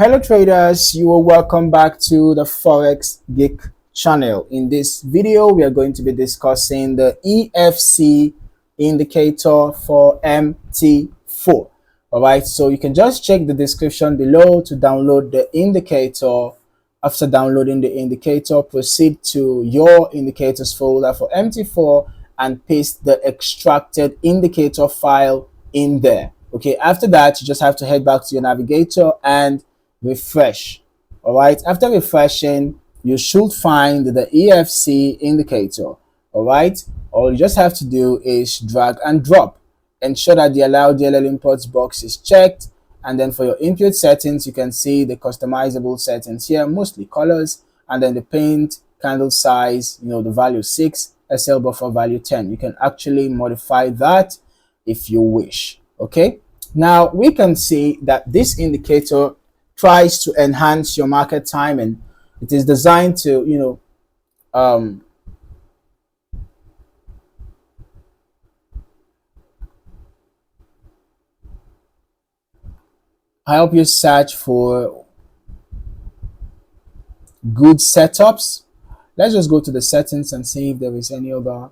Hello traders, you are welcome back to the Forex Geek channel. In this video, we are going to be discussing the EFC indicator for MT4. Alright, so you can just check the description below to download the indicator. After downloading the indicator, proceed to your indicators folder for MT4 and paste the extracted indicator file in there. Okay, after that, you just have to head back to your navigator and refresh. All right, after refreshing, you should find the EFC indicator. All right, all you just have to do is drag and drop. Ensure that the allow DLL imports box is checked, and then for your input settings, you can see the customizable settings here, mostly colors, and then the paint, candle size, the value 6, SL buffer value 10. You can actually modify that if you wish. Okay, now we can see that this indicator tries to enhance your market timing. It is designed to help you search for good setups. Let's just go to the settings and see if there is any other.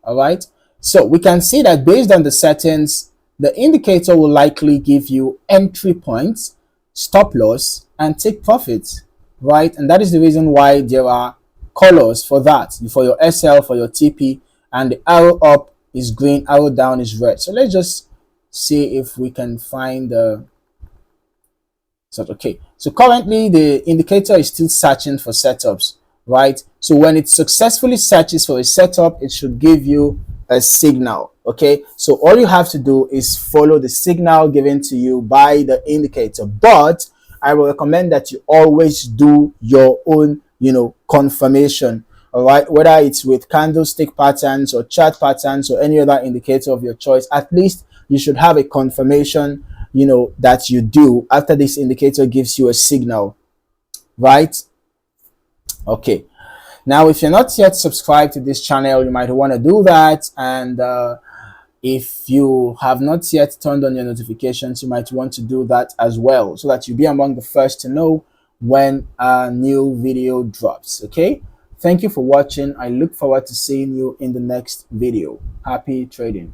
All right, so we can see that based on the settings, the indicator will likely give you entry points, stop loss, and take profits, right? And that is the reason why there are colors for that, for your SL, for your TP, and the arrow up is green, arrow down is red. So let's just see if we can find the okay. So currently the indicator is still searching for setups, right? So when it successfully searches for a setup, it should give you a signal. Okay, so all you have to do is follow the signal given to you by the indicator, but I will recommend that you always do your own confirmation. All right, whether it's with candlestick patterns or chart patterns or any other indicator of your choice, at least you should have a confirmation that you do after this indicator gives you a signal, right? Okay, now if you're not yet subscribed to this channel, you might want to do that, and if you have not yet turned on your notifications, you might want to do that as well, so that you'll be among the first to know when a new video drops. Okay, thank you for watching. I look forward to seeing you in the next video. Happy trading.